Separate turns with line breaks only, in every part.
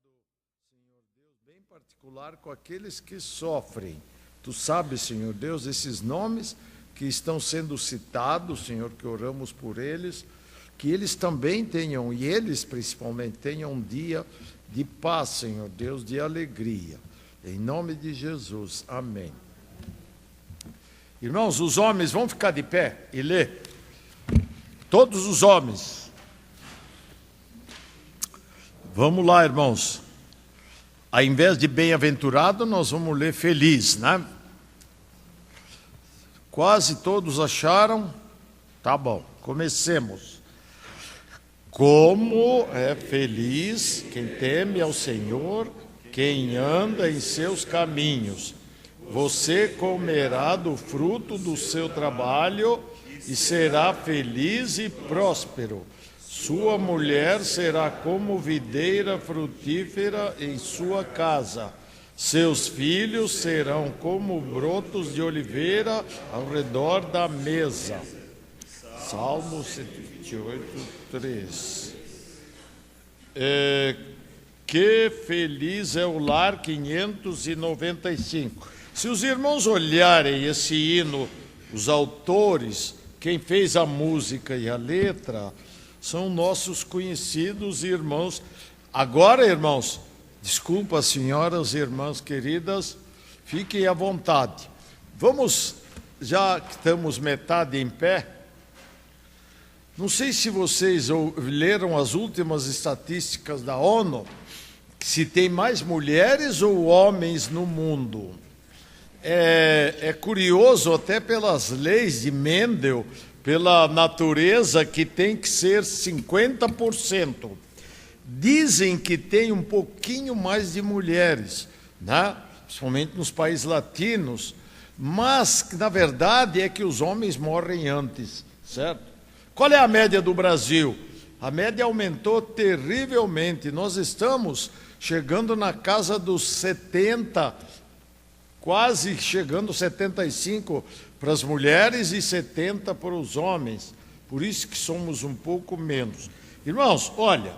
Senhor Deus, bem particular com aqueles que sofrem. Tu sabes, Senhor Deus, esses nomes que estão sendo citados, Senhor, que oramos por eles, que eles também tenham, e eles principalmente, tenham um dia de paz, Senhor Deus, de alegria. Em nome de Jesus, amém. Irmãos, os homens vão ficar de pé e ler. Todos os homens. Vamos lá, irmãos. Ao invés de bem-aventurado, nós vamos ler feliz, né? Quase todos acharam? Tá bom, comecemos. Como é feliz quem teme ao Senhor, quem anda em seus caminhos. Você comerá do fruto do seu trabalho e será feliz e próspero. Sua mulher será como videira frutífera em sua casa. Seus filhos serão como brotos de oliveira ao redor da mesa. Salmo 128, 3. Que feliz é o lar, 595. Se os irmãos olharem esse hino, os autores, quem fez a música e a letra, são nossos conhecidos irmãos. Agora, irmãos, desculpa, senhoras e irmãs queridas, fiquem à vontade. Vamos, já que estamos metade em pé, não sei se vocês leram as últimas estatísticas da ONU, se tem mais mulheres ou homens no mundo. É curioso, até pelas leis de Mendel, pela natureza, que tem que ser 50%. Dizem que tem um pouquinho mais de mulheres, né? Principalmente nos países latinos, mas, na verdade, é que os homens morrem antes, certo? Qual é a média do Brasil? A média aumentou terrivelmente. Nós estamos chegando na casa dos 70, quase chegando 75 para as mulheres e 70 para os homens. Por isso que somos um pouco menos. Irmãos, olha,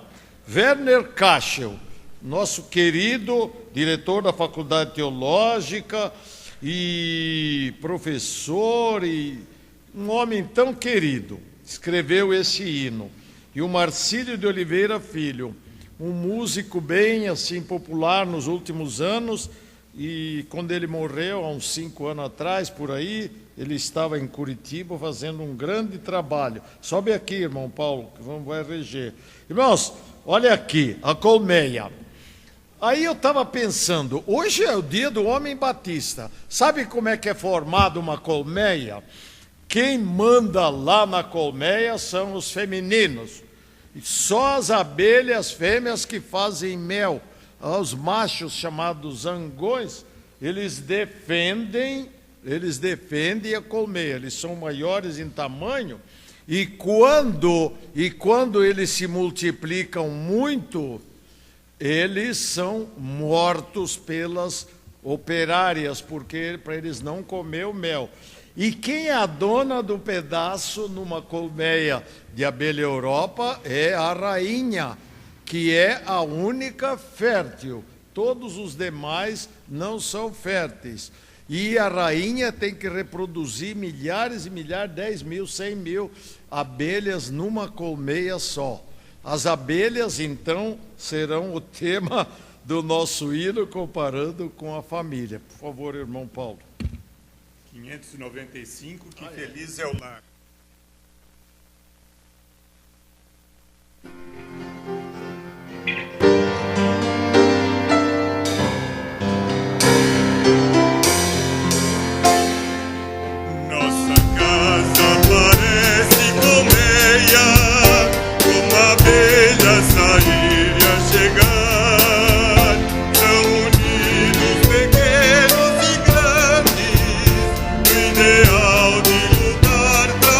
Werner Kachel, nosso querido diretor da Faculdade Teológica e professor, e um homem tão querido, escreveu esse hino. E o Marcílio de Oliveira Filho, um músico bem assim popular nos últimos anos, e quando ele morreu, há uns 5 anos atrás, por aí, ele estava em Curitiba fazendo um grande trabalho. Sobe aqui, irmão Paulo, que vai reger. Irmãos, olha aqui, a colmeia. Aí eu estava pensando, hoje é o dia do homem batista. Sabe como é que é formada uma colmeia? Quem manda lá na colmeia são os femininos. E só as abelhas fêmeas que fazem mel. Os machos, chamados zangões, eles defendem a colmeia. Eles são maiores em tamanho, e quando eles se multiplicam muito, eles são mortos pelas operárias, porque para eles não comer o mel. E quem é a dona do pedaço numa colmeia de abelha Europa é a rainha, que é a única fértil. Todos os demais não são férteis. E a rainha tem que reproduzir milhares e milhares, 10 mil, 100 mil abelhas numa colmeia só. As abelhas, então, serão o tema do nosso hino, comparando com a família. Por favor, irmão Paulo.
595, que feliz é o lar. Nossa casa parece colmeia, como abelhas sair e a chegar. São unidos pequenos e grandes, no ideal de lutar pra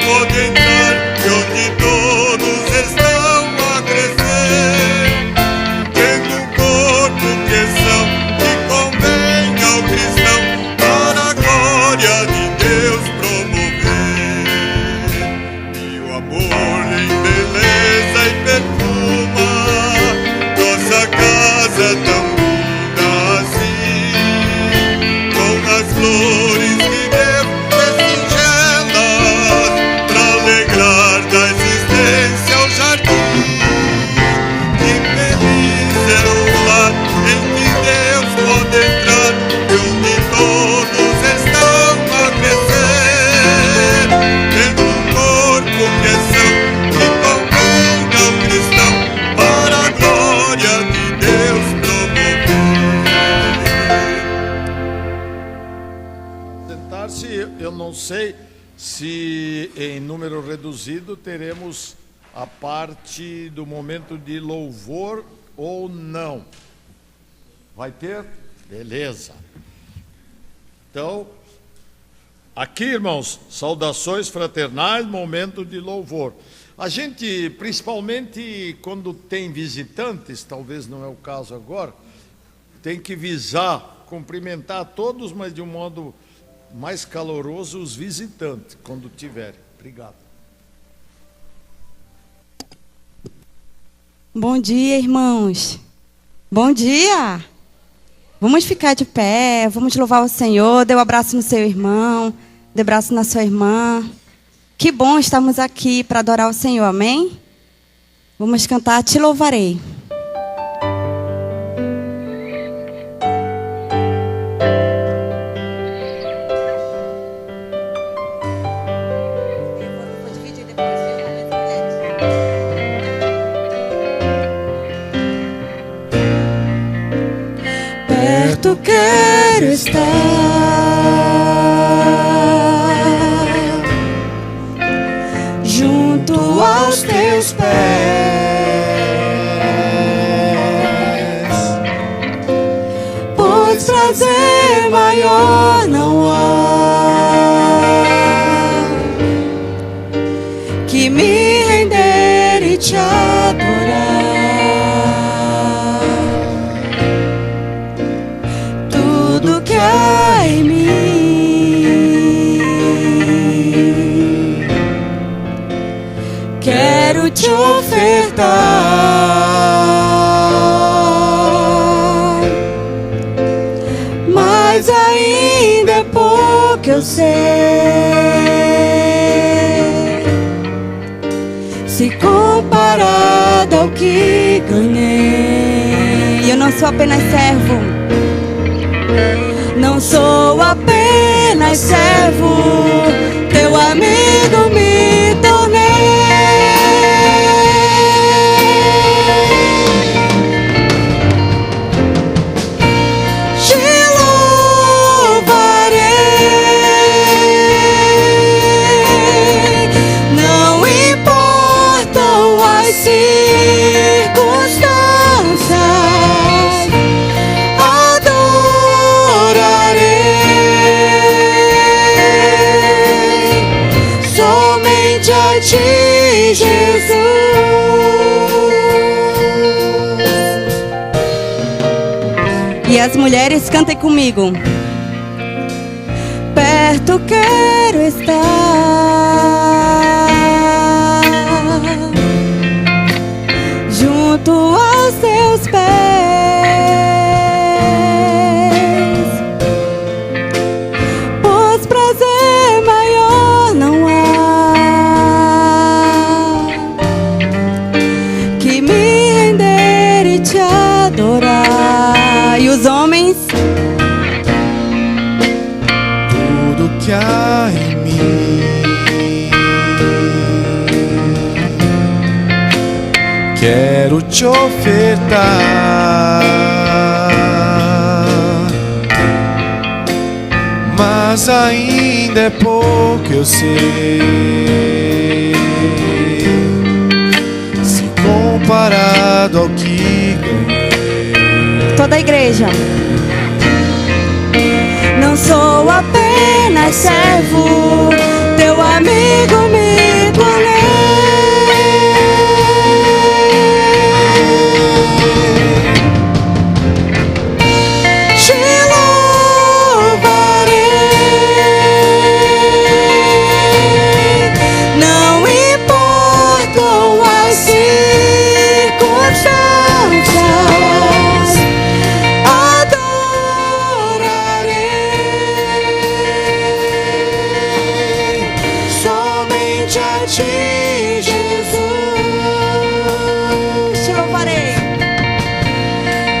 pode entrar e onde todos estão a crescer, tendo um corpo que são, que convém ao cristão, para a glória de Deus promover. E o amor embeleza e perfuma nossa casa tão linda assim, com as flores que Deus fez singelas, pra alegrar da existência o jardim. Que feliz é o lar em que Deus pode entrar e onde todos estão a crescer, tendo um corpo que é são, que convém ao cristão, para a glória de Deus promover.
Sentar-se, eu não sei se em número reduzido teremos a parte do momento de louvor ou não. Vai ter? Beleza. Então, aqui, irmãos, saudações fraternais, momento de louvor. A gente, principalmente quando tem visitantes, talvez não é o caso agora, tem que visar, cumprimentar a todos, mas de um modo mais caloroso os visitantes, quando tiverem. Obrigado.
Bom dia, irmãos. Bom dia. Vamos ficar de pé, vamos louvar o Senhor. Dê um abraço no seu irmão, dê um abraço na sua irmã. Que bom estarmos aqui para adorar o Senhor, amém? Vamos cantar Te Louvarei. Perto quero estar, junto aos teus pés, pois prazer maior não há que me render e te adorar. Tudo que há em mim quero te ofertar, mas ainda é pouco eu sei, se comparado ao que ganhei. Eu não sou apenas servo, não sou apenas servo, teu amigo me tornei. Te louvarei, não importam as circunstâncias, adorarei somente a ti, Jesus. E as mulheres, cantem comigo. Perto quero estar, junto aos teus pés, pois prazer maior não há que me render e te adorar. E os homens,
Tudo que há em mim quero te ofertar, mas ainda é pouco eu sei, se comparado ao que ganhei.
toda a igreja. Não sou apenas servo, teu amigo me
ti, Jesus.
Te louvarei.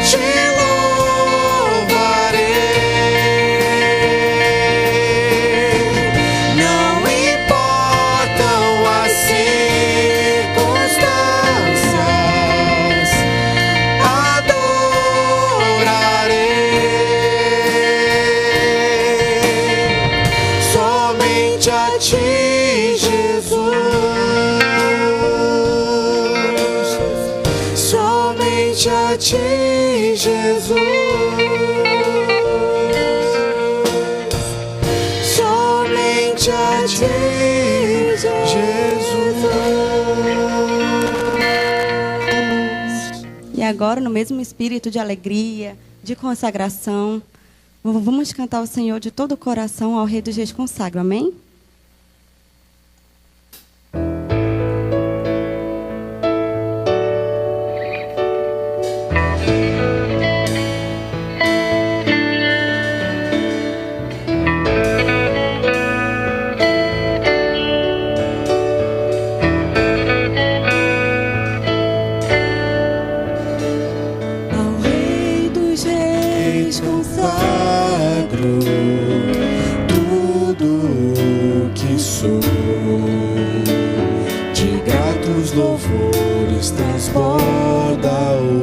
Te louvarei. Não importam as circunstâncias, adorarei somente a ti, Jesus. Somente a ti, Jesus. Somente a ti, Jesus.
E agora, no mesmo espírito de alegria, de consagração, vamos cantar ao Senhor de todo o coração, ao Rei dos Reis consagro. Amém?
Ao Rei dos Reis consagro tudo o que sou. De gratos louvores transborda o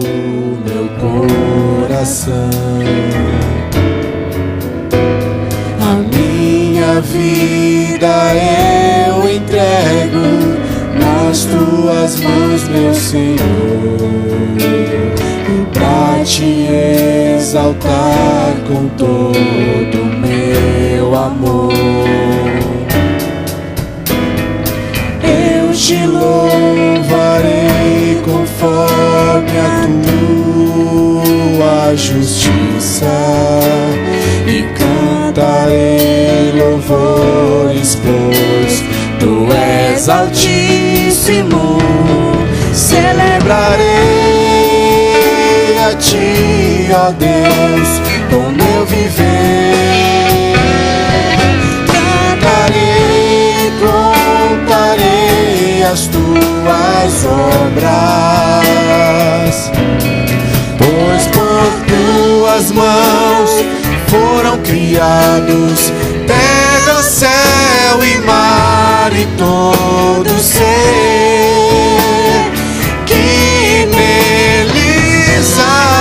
meu coração. A minha vida eu entrego nas tuas mãos, meu Senhor, pra te exaltar com todo o meu amor. Eu te louvarei conforme a tua justiça e cantarei louvores, pois tu és altíssimo. Celebrarei a ti, ó Deus, com meu viver. Cantarei, contarei as tuas obras, pois por tuas mãos foram criados terra, céu e mar e todo ser que neles há.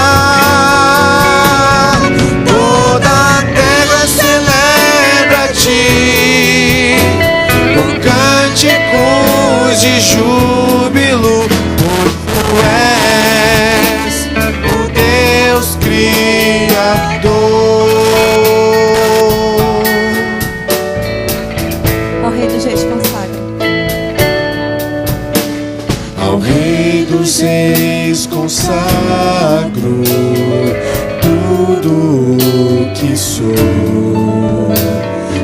Toda a terra celebra a ti com cânticos de júbilo, pois tu és o Deus Criador.
Ao Rei dos Reis consagro.
Ao Rei dos Reis consagro tudo o que sou.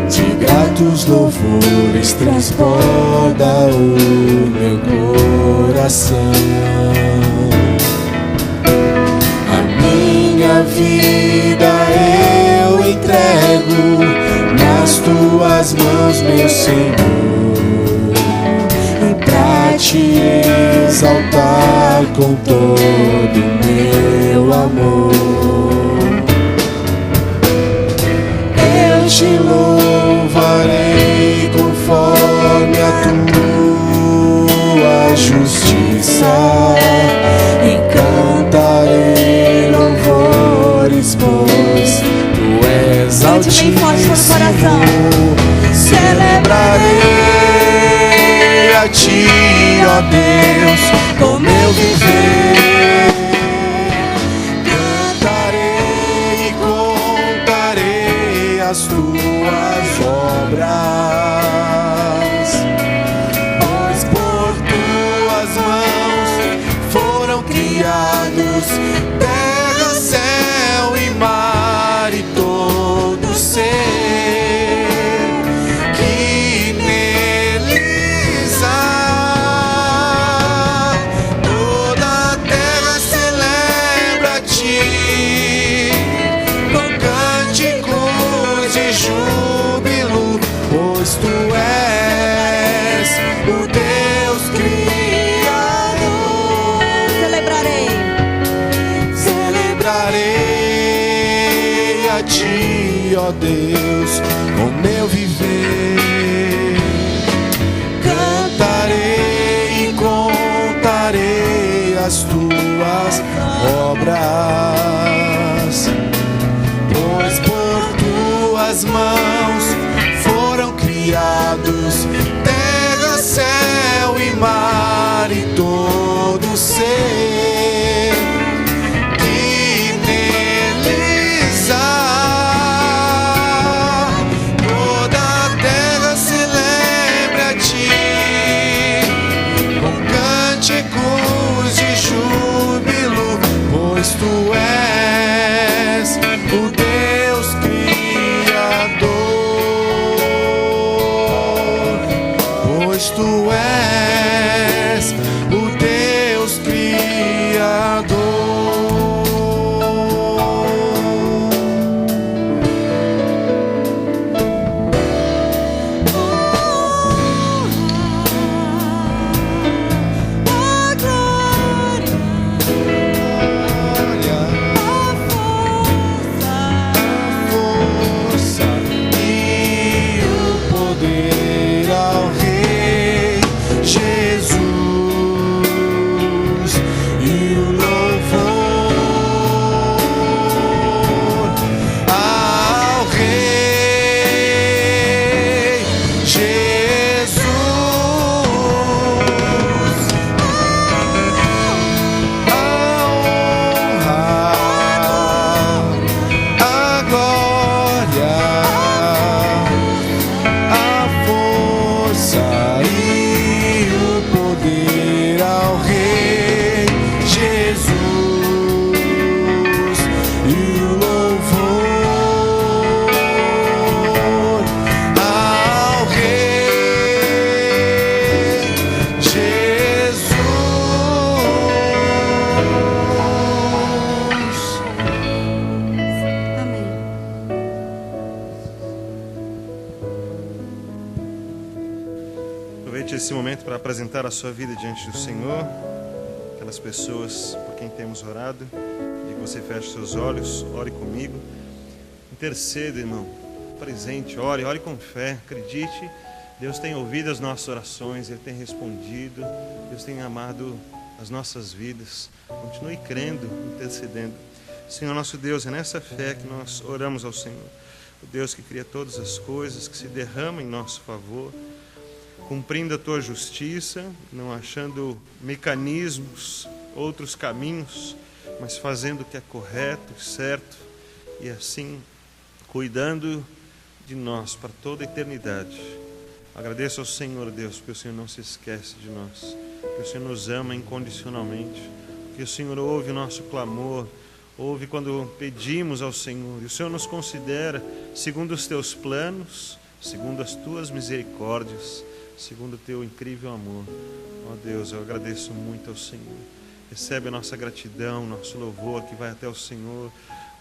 De gratos louvores transborda o meu coração. A minha vida eu entrego nas tuas mãos, meu Senhor, e pra te exaltar com todo o meu amor. Eu te louvarei conforme a tua justiça e cantarei louvores, pois tu és
Cante bem forte todo o
altíssimo.
coração.
Celebrarei a ti, ó Deus, com meu viver. Cantarei e contarei as tuas obras, pois por tuas mãos foram criados terra, céu e mar e todo ser que neles há. Toda a terra celebra a ti com cânticos de júbilo, pois tu és o ti, ó Deus, com meu viver. Cantarei e contarei as tuas obras, pois por tuas mãos foram criados terra, céu e mar e todo ser que neles há. Toda a terra celebra a ti com cânticos de júbilo, pois tu és o Deus Criador, pois tu és o Deus Criador. Força e o poder ao Rei Jesus, e o louvor ao Rei Jesus. A honra, a glória, a força e o poder ao Rei Jesus, e o louvor ao Rei Jesus.
Amém.
Aproveite esse momento para apresentar a sua vida diante do Senhor, aquelas pessoas por quem temos orado, e que você feche seus olhos, ore comigo, interceda, irmão, presente, ore com fé, acredite, Deus tem ouvido as nossas orações, Ele tem respondido, Deus tem amado as nossas vidas, continue crendo, intercedendo. Senhor nosso Deus, é nessa fé que nós oramos ao Senhor, o Deus que cria todas as coisas, que se derrama em nosso favor, cumprindo a tua justiça, não achando mecanismos, outros caminhos, mas fazendo o que é correto e certo, e assim cuidando de nós para toda a eternidade. Agradeço ao Senhor, Deus, porque o Senhor não se esquece de nós, que o Senhor nos ama incondicionalmente, que o Senhor ouve o nosso clamor, ouve quando pedimos ao Senhor, e o Senhor nos considera segundo os teus planos, segundo as tuas misericórdias, segundo o teu incrível amor. Ó Deus, eu agradeço muito ao Senhor. Recebe a nossa gratidão, nosso louvor que vai até o Senhor,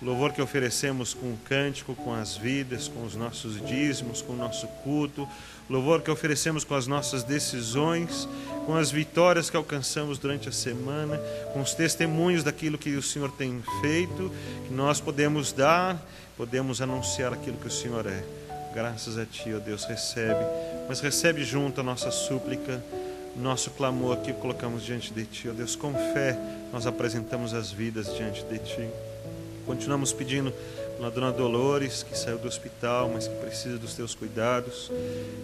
o louvor que oferecemos com o cântico, com as vidas, com os nossos dízimos, com o nosso culto, o louvor que oferecemos com as nossas decisões, com as vitórias que alcançamos durante a semana, com os testemunhos daquilo que o Senhor tem feito, que nós podemos dar, podemos anunciar aquilo que o Senhor é. Graças a Ti, ó Deus, recebe, mas recebe junto a nossa súplica, nosso clamor que colocamos diante de Ti, ó Deus, com fé nós apresentamos as vidas diante de Ti. Continuamos pedindo pela Dona Dolores, que saiu do hospital, mas que precisa dos Teus cuidados,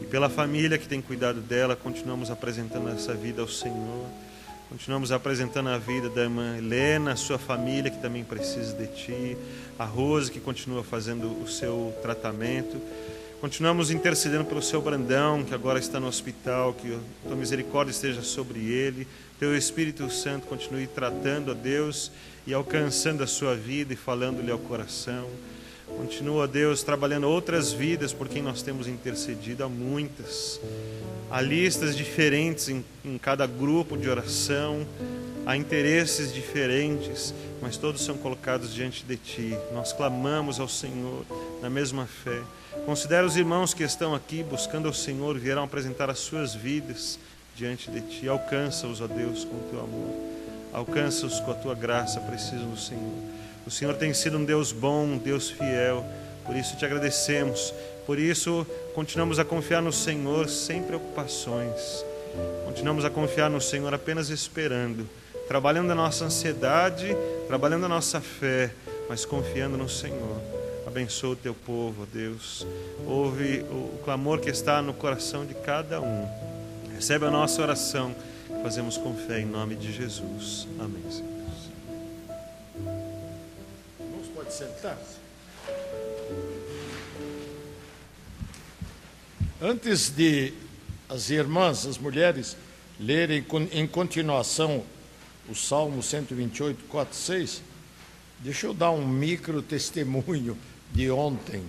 e pela família que tem cuidado dela, continuamos apresentando essa vida ao Senhor. Continuamos apresentando a vida da irmã Helena, a sua família que também precisa de Ti, a Rose que continua fazendo o seu tratamento. Continuamos intercedendo pelo seu Brandão, que agora está no hospital, que a Tua misericórdia esteja sobre ele, Teu Espírito Santo continue tratando, ó Deus, e alcançando a sua vida e falando-lhe ao coração. Continua, ó Deus, trabalhando outras vidas por quem nós temos intercedido, há muitas. Há listas diferentes em cada grupo de oração, há interesses diferentes, mas todos são colocados diante de Ti. Nós clamamos ao Senhor na mesma fé. Considera os irmãos que estão aqui buscando ao Senhor, vieram apresentar as suas vidas diante de Ti. Alcança-os, ó Deus, com o Teu amor. Alcança-os com a Tua graça, precisam do Senhor. O Senhor tem sido um Deus bom, um Deus fiel. Por isso te agradecemos. Por isso continuamos a confiar no Senhor sem preocupações. Continuamos a confiar no Senhor apenas esperando, trabalhando a nossa ansiedade, trabalhando a nossa fé, mas confiando no Senhor. Abençoa o teu povo, Deus. Ouve o clamor que está no coração de cada um. Recebe a nossa oração. Fazemos com fé em nome de Jesus. Amém, Senhor.
Irmãos, pode sentar-se. Antes de as irmãs, as mulheres, lerem em continuação o Salmo 128, 4, 6, deixa eu dar um micro testemunho de ontem.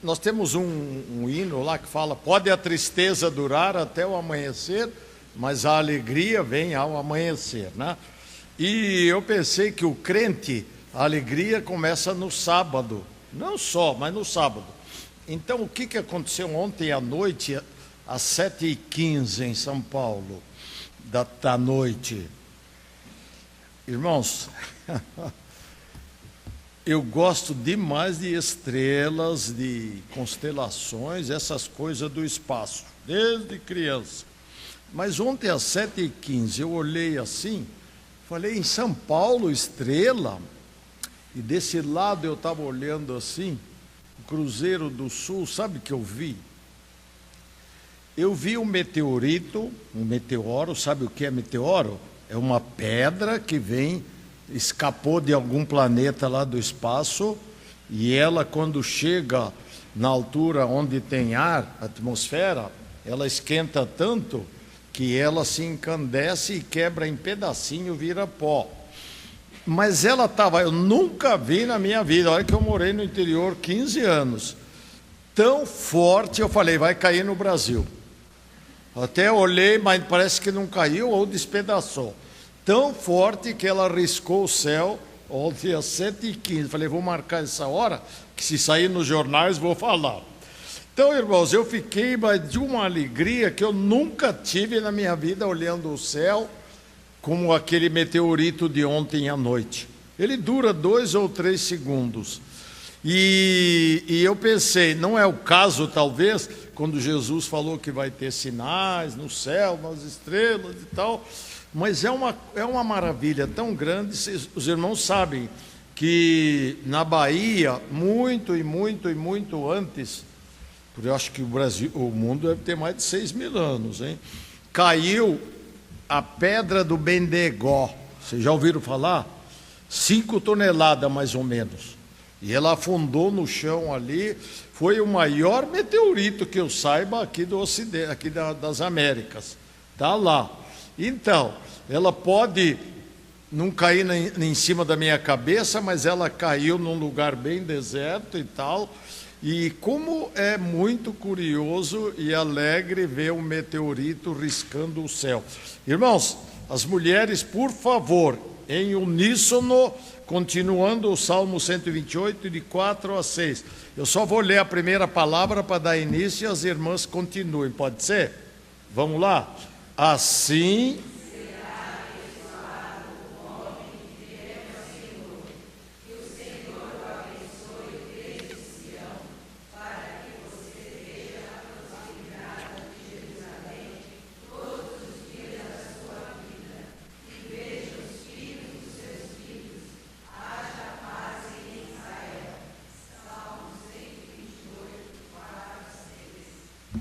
Nós temos um hino lá que fala: pode a tristeza durar até o amanhecer, mas a alegria vem ao amanhecer, né? E eu pensei que o crente, a alegria começa no sábado, não só, mas no sábado. Então, o que aconteceu ontem à noite, às 7h15 em São Paulo, da noite? Irmãos, eu gosto demais de estrelas, de constelações, essas coisas do espaço, desde criança. Mas ontem às 7h15 eu olhei assim, falei: em São Paulo, estrela? E desse lado eu estava olhando assim, o Cruzeiro do Sul, sabe o que eu vi? Eu vi um meteorito, um meteoro. Sabe o que é meteoro? É uma pedra que escapou de algum planeta lá do espaço, e ela, quando chega na altura onde tem ar, atmosfera, ela esquenta tanto que ela se encandece e quebra em pedacinho, vira pó. Mas ela estava, eu nunca vi na minha vida, olha que eu morei no interior 15 anos, tão forte. Eu falei: vai cair no Brasil. Até olhei, mas parece que não caiu ou despedaçou. Tão forte que ela riscou o céu ontem às 7h15. Falei: vou marcar essa hora, que se sair nos jornais vou falar. Então, irmãos, eu fiquei de uma alegria que eu nunca tive na minha vida, olhando o céu, como aquele meteorito de ontem à noite. Ele dura 2 ou 3 segundos. E eu pensei, não é o caso, talvez, quando Jesus falou que vai ter sinais no céu, nas estrelas e tal, mas é uma maravilha tão grande. Os irmãos sabem que na Bahia, muito antes, porque eu acho que o mundo deve ter mais de 6.000 anos, hein? Caiu a pedra do Bendegó. Vocês já ouviram falar? 5 toneladas mais ou menos. E ela afundou no chão ali. Foi o maior meteorito que eu saiba aqui do Ocidente, aqui das Américas. Está lá. Então, ela pode não cair em cima da minha cabeça, mas ela caiu num lugar bem deserto e tal. E como é muito curioso e alegre ver um meteorito riscando o céu. Irmãos, as mulheres, por favor, em uníssono, continuando o Salmo 128, de 4 a 6. Eu só vou ler a primeira palavra para dar início e as irmãs continuem, pode ser? Vamos lá? Assim...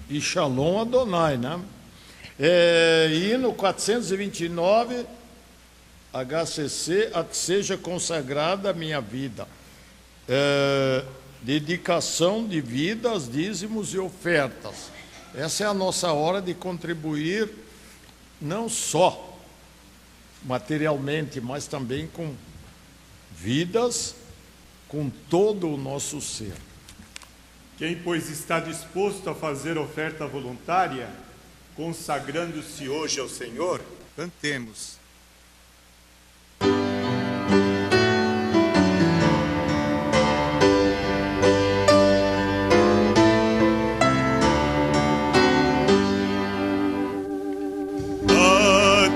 E Shalom Adonai, né? Hino 429, HCC, a que seja consagrada a minha vida. Dedicação de vidas, dízimos e ofertas. Essa é a nossa hora de contribuir, não só materialmente, mas também com vidas, com todo o nosso ser.
Quem, pois, está disposto a fazer oferta voluntária, consagrando-se hoje ao Senhor, cantemos. A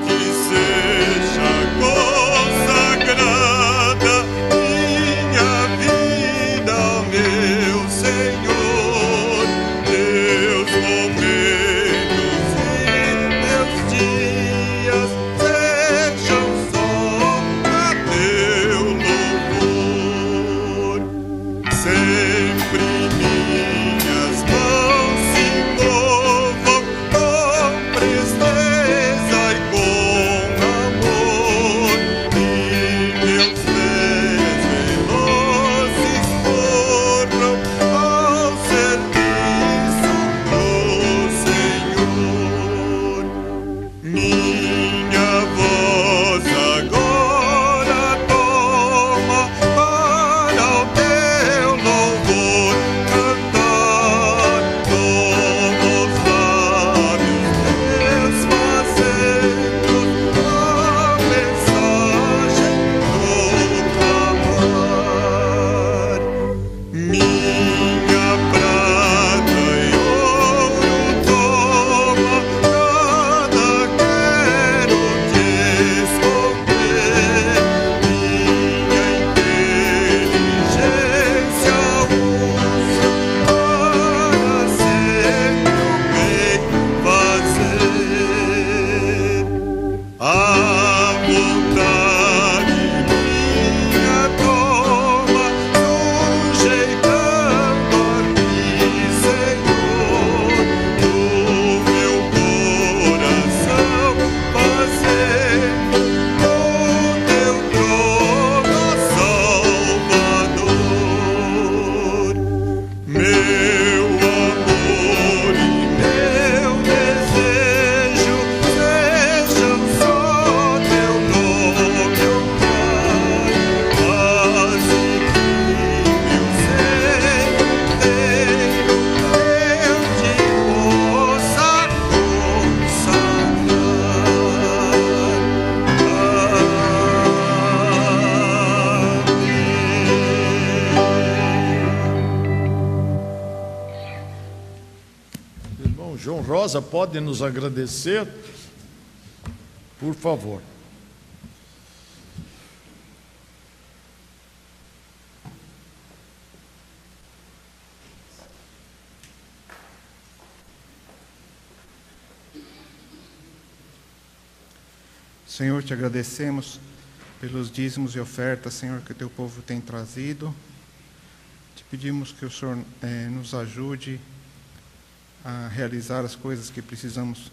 ti seja consagrada
Rosa pode nos agradecer? Por favor.
Senhor, te agradecemos pelos dízimos e ofertas, Senhor, que o teu povo tem trazido. Te pedimos que o Senhor nos ajude a realizar as coisas que precisamos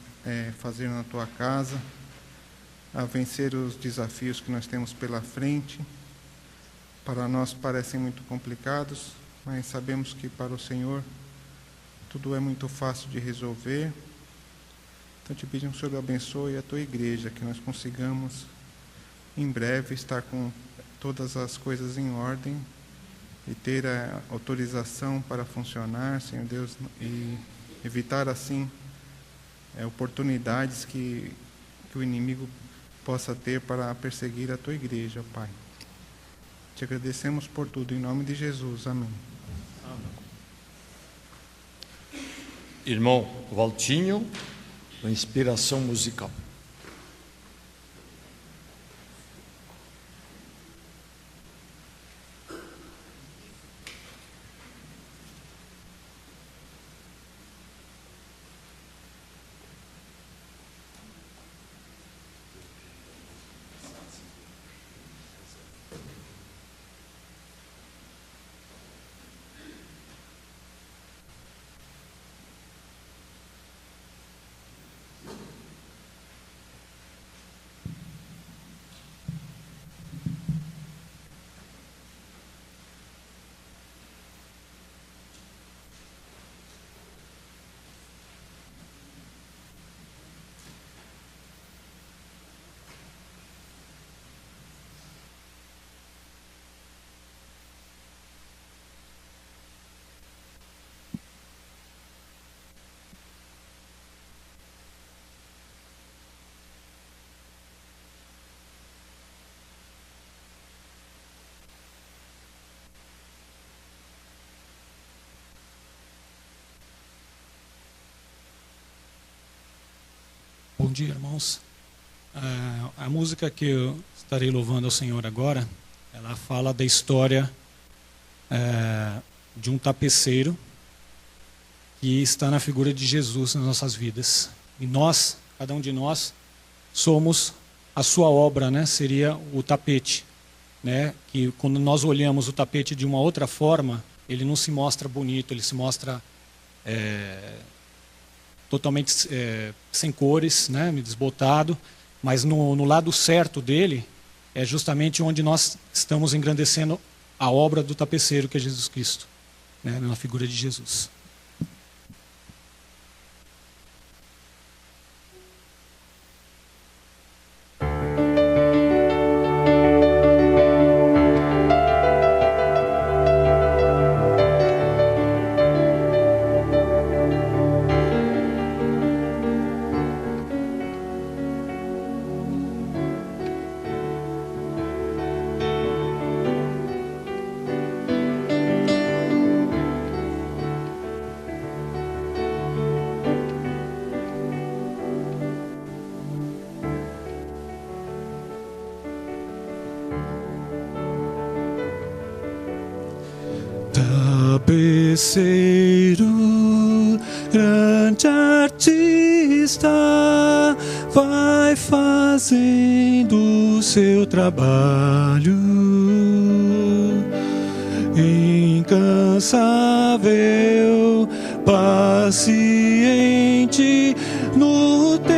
fazer na tua casa, a vencer os desafios que nós temos pela frente. Para nós parecem muito complicados, mas sabemos que para o Senhor tudo é muito fácil de resolver. Então te pedimos que o Senhor abençoe a tua igreja, que nós consigamos em breve estar com todas as coisas em ordem e ter a autorização para funcionar, Senhor Deus, e evitar assim oportunidades que o inimigo possa ter para perseguir a tua igreja, Pai. Te agradecemos por tudo, em nome de Jesus. Amém.
Irmão Valtinho, a inspiração musical.
Bom dia, irmãos. A música que eu estarei louvando ao Senhor agora, ela fala da história de um tapeceiro que está na figura de Jesus nas nossas vidas. E nós, cada um de nós, somos a sua obra, né? Seria o tapete, né? Que quando nós olhamos o tapete de uma outra forma, ele não se mostra bonito, ele se mostra totalmente sem cores, né, desbotado, mas no lado certo dele é justamente onde nós estamos engrandecendo a obra do tapeceiro, que é Jesus Cristo, né, na figura de Jesus.
Tapeceiro, grande artista, vai fazendo o seu trabalho, incansável, paciente no teu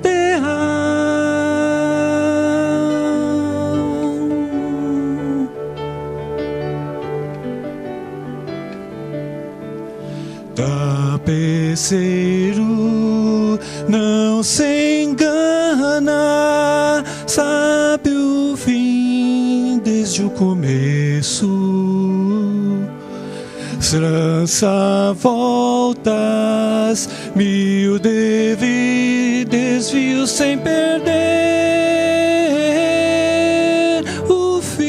terral. Tapeceiro não se engana, sabe o fim desde o começo. Lança voltas, mil desvios sem perder o fio.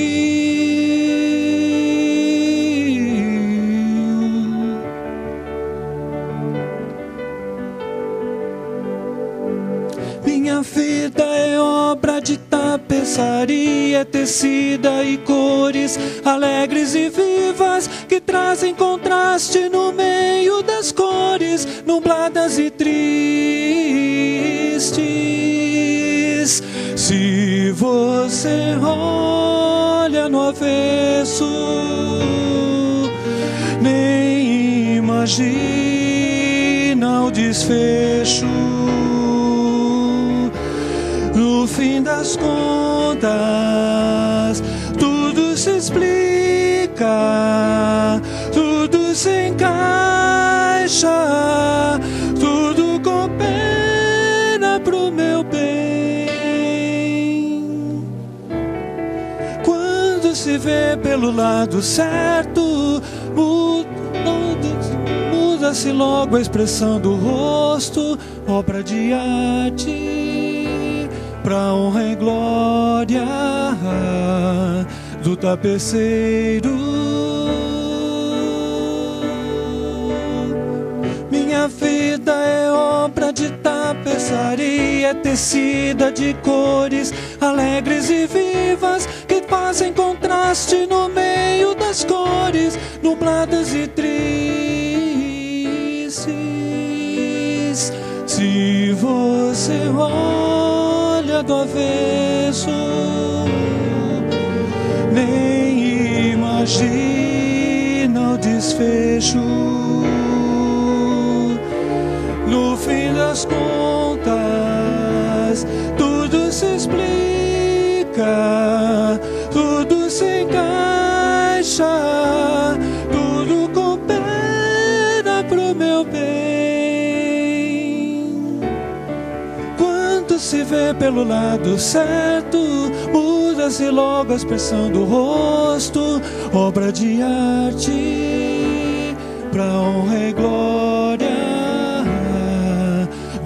vida é obra de tapeçaria, tecida e cores alegres e vivas, que trazem contraste no meio das cores nubladas e tristes. Se você olha no avesso, nem imagina o desfecho. No fim das contas, tudo se explica, tudo se encaixa, tudo coopera pro meu bem. Quando se vê pelo lado certo, muda-se logo a expressão do rosto, obra de arte, pra honra e glória do tapeceiro. Minha vida é obra de tapeçaria, tecida de cores alegres e vivas, que fazem contraste no meio das cores nubladas e tristes. Se você olha do avesso, nem imagina o desfecho. No fim das contas, tudo se explica, tudo se encaixa, tudo coopera pro meu bem. Quando se vê pelo lado certo, muda-se logo a expressão do rosto, obra de arte, pra honra e glória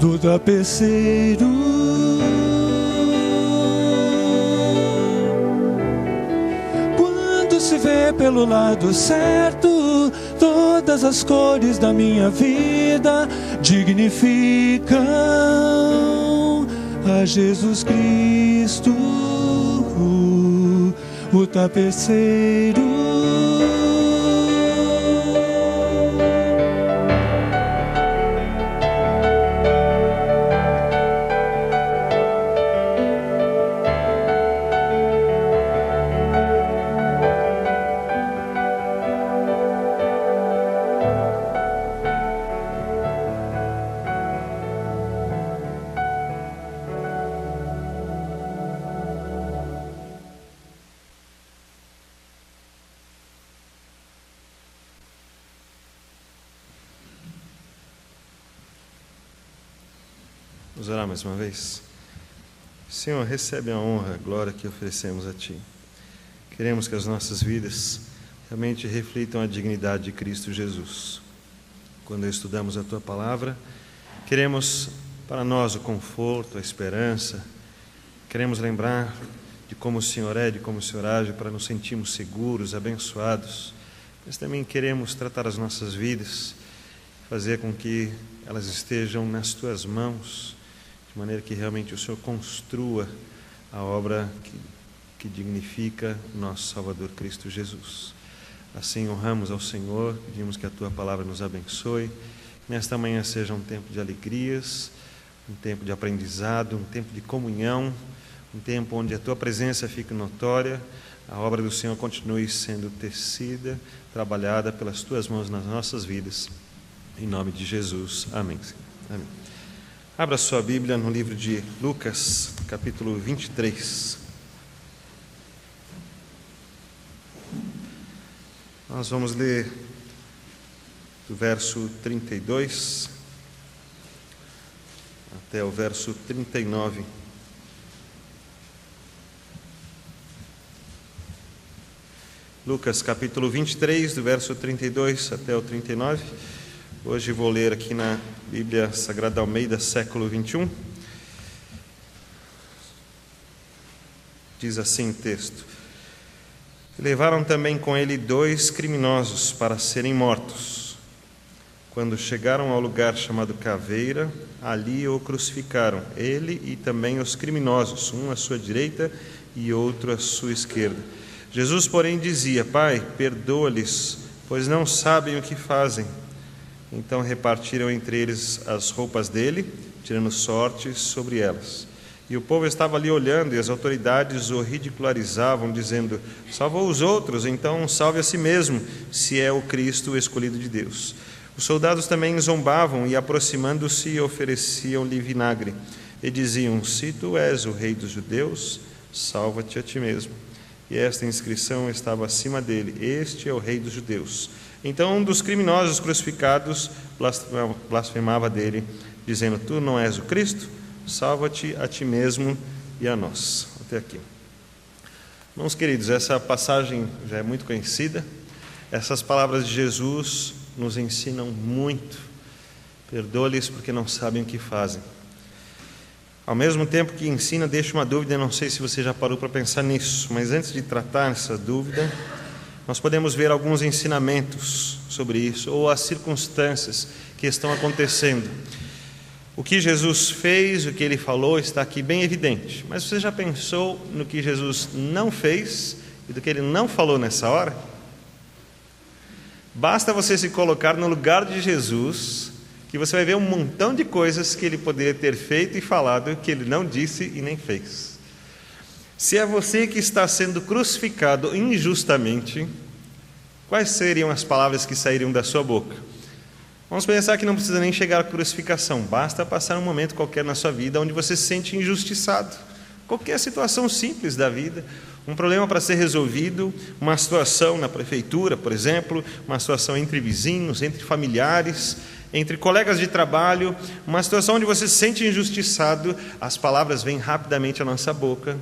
do tapeceiro. Quando se vê pelo lado certo, todas as cores da minha vida dignificam a Jesus Cristo, o tapeceiro.
Vamos orar mais uma vez. Senhor, recebe a honra, a glória que oferecemos a Ti. Queremos que as nossas vidas realmente reflitam a dignidade de Cristo Jesus. Quando estudamos a Tua Palavra, queremos para nós o conforto, a esperança. Queremos lembrar de como o Senhor é, de como o Senhor age, para nos sentirmos seguros, abençoados. Mas também queremos tratar as nossas vidas, fazer com que elas estejam nas Tuas mãos, de maneira que realmente o Senhor construa a obra que dignifica o nosso Salvador Cristo Jesus. Assim honramos ao Senhor, pedimos que a Tua Palavra nos abençoe, que nesta manhã seja um tempo de alegrias, um tempo de aprendizado, um tempo de comunhão, um tempo onde a Tua presença fique notória, a obra do Senhor continue sendo tecida, trabalhada pelas Tuas mãos nas nossas vidas. Em nome de Jesus. Amém. Amém. Abra sua Bíblia no livro de Lucas, capítulo 23. Nós vamos ler do verso 32 até o verso 39. Lucas, capítulo 23, do verso 32 até o 39. Hoje vou ler aqui na Bíblia Sagrada Almeida, século 21. Diz assim o texto: Levaram também com ele 2 criminosos para serem mortos. Quando chegaram ao lugar chamado Caveira, ali o crucificaram, ele e também os criminosos, um à sua direita e outro à sua esquerda. Jesus, porém, dizia: Pai, perdoa-lhes, pois não sabem o que fazem. Então repartiram entre eles as roupas dele, tirando sorte sobre elas. E o povo estava ali olhando, e as autoridades o ridicularizavam, dizendo: salvou os outros, então salve a si mesmo, se é o Cristo, o escolhido de Deus. Os soldados também zombavam e, aproximando-se, ofereciam-lhe vinagre. E diziam: se tu és o rei dos judeus, salva-te a ti mesmo. E esta inscrição estava acima dele: este é o rei dos judeus. Então um dos criminosos crucificados blasfemava dele, dizendo: tu não és o Cristo? Salva-te a ti mesmo e a nós. Até aqui. Irmãos queridos, essa passagem já é muito conhecida. Essas palavras de Jesus nos ensinam muito. Perdoa-lhes porque não sabem o que fazem. Ao mesmo tempo que ensina, deixa uma dúvida. Eu não sei se você já parou para pensar nisso, mas antes de tratar essa dúvida, nós podemos ver alguns ensinamentos sobre isso, ou as circunstâncias que estão acontecendo. O que Jesus fez, o que Ele falou, está aqui bem evidente. Mas você já pensou no que Jesus não fez e do que Ele não falou nessa hora? Basta você se colocar no lugar de Jesus, que você vai ver um montão de coisas que Ele poderia ter feito e falado, que Ele não disse e nem fez. Se é você que está sendo crucificado injustamente, quais seriam as palavras que sairiam da sua boca? Vamos pensar que não precisa nem chegar à crucificação, basta passar um momento qualquer na sua vida onde você se sente injustiçado. Qualquer situação simples da vida, um problema para ser resolvido, uma situação na prefeitura, por exemplo, uma situação entre vizinhos, entre familiares, entre colegas de trabalho, uma situação onde você se sente injustiçado, as palavras vêm rapidamente à nossa boca.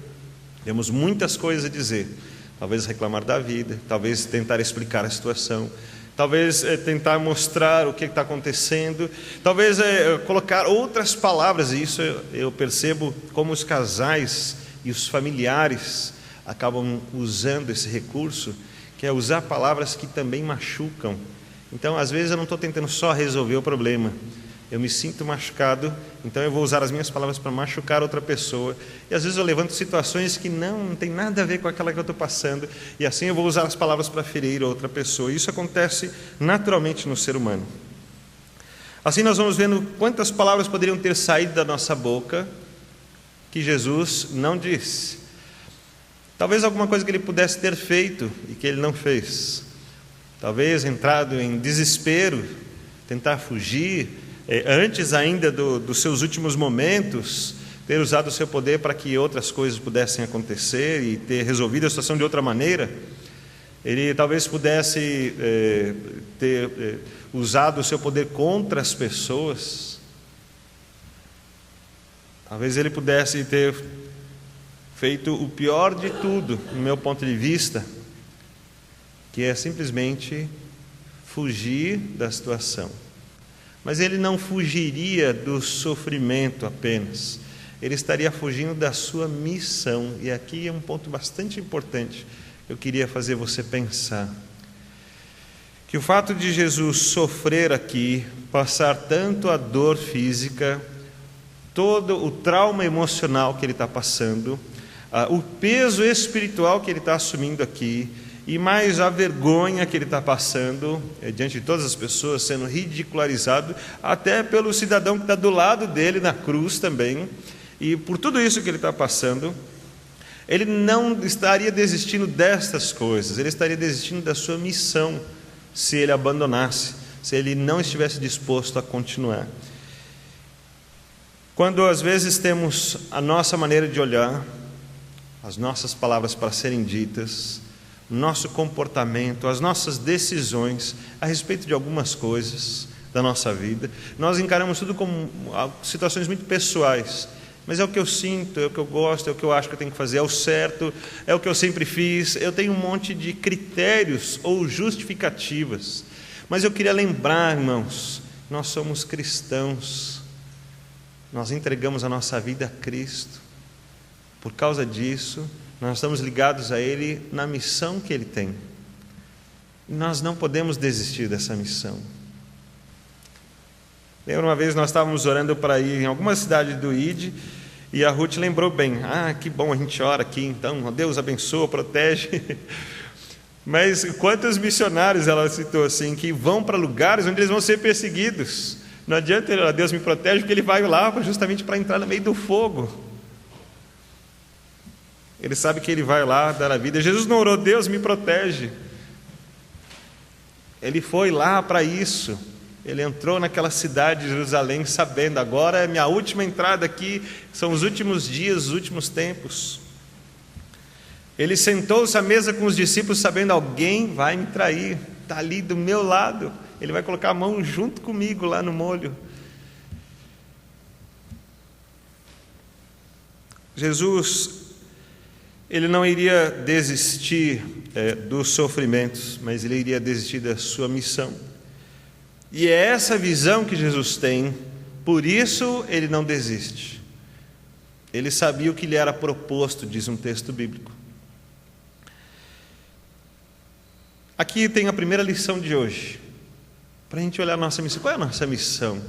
Temos muitas coisas a dizer, talvez reclamar da vida, talvez tentar explicar a situação, talvez tentar mostrar o que está acontecendo, talvez colocar outras palavras, e isso eu percebo como os casais e os familiares acabam usando esse recurso, que é usar palavras que também machucam. Então, às vezes eu não estou tentando só resolver o problema, eu me sinto machucado, então eu vou usar as minhas palavras para machucar outra pessoa, e às vezes eu levanto situações que não tem nada a ver com aquela que eu estou passando, e assim eu vou usar as palavras para ferir outra pessoa. Isso acontece naturalmente no ser humano. Assim nós vamos vendo quantas palavras poderiam ter saído da nossa boca que Jesus não disse. Talvez alguma coisa que Ele pudesse ter feito e que Ele não fez. Talvez entrado em desespero, tentar fugir, antes ainda dos seus últimos momentos, ter usado o seu poder para que outras coisas pudessem acontecer e ter resolvido a situação de outra maneira. Ele talvez pudesse ter usado o seu poder contra as pessoas. Talvez ele pudesse ter feito o pior de tudo, no meu ponto de vista, que é simplesmente fugir da situação. Mas ele não fugiria do sofrimento apenas, ele estaria fugindo da sua missão. E aqui é um ponto bastante importante que eu queria fazer você pensar, que o fato de Jesus sofrer aqui, passar tanto a dor física, todo o trauma emocional que ele está passando, o peso espiritual que ele está assumindo aqui, e mais a vergonha que ele está passando, diante de todas as pessoas, sendo ridicularizado, até pelo cidadão que está do lado dele na cruz também, e por tudo isso que ele está passando, ele não estaria desistindo destas coisas, ele estaria desistindo da sua missão, se ele abandonasse, se ele não estivesse disposto a continuar. Quando às vezes temos a nossa maneira de olhar, as nossas palavras para serem ditas, nosso comportamento, as nossas decisões a respeito de algumas coisas da nossa vida, nós encaramos tudo como situações muito pessoais. Mas é o que eu sinto, é o que eu gosto, é o que eu acho que eu tenho que fazer, é o certo, é o que eu sempre fiz. Eu tenho um monte de critérios ou justificativas. Mas eu queria lembrar, irmãos, nós somos cristãos. Nós entregamos a nossa vida a Cristo. Por causa disso, nós estamos ligados a Ele na missão que Ele tem. E nós não podemos desistir dessa missão. Lembro uma vez nós estávamos orando para ir em alguma cidade do ID, e a Ruth lembrou bem, que bom, a gente ora aqui, então, Deus abençoa, protege. Mas quantos missionários ela citou assim, que vão para lugares onde eles vão ser perseguidos? Não adianta ele, Deus me protege, porque ele vai lá justamente para entrar no meio do fogo. Ele sabe que ele vai lá dar a vida. Jesus não orou, Deus me protege. Ele foi lá para isso. Ele entrou naquela cidade de Jerusalém sabendo, agora é minha última entrada aqui, são os últimos dias, os últimos tempos. Ele sentou-se à mesa com os discípulos sabendo, alguém vai me trair, está ali do meu lado, ele vai colocar a mão junto comigo lá no molho. Jesus, ele não iria desistir dos sofrimentos, mas ele iria desistir da sua missão. E é essa visão que Jesus tem, por isso ele não desiste. Ele sabia o que lhe era proposto, diz um texto bíblico. Aqui tem a primeira lição de hoje, para a gente olhar a nossa missão. Qual é a nossa missão?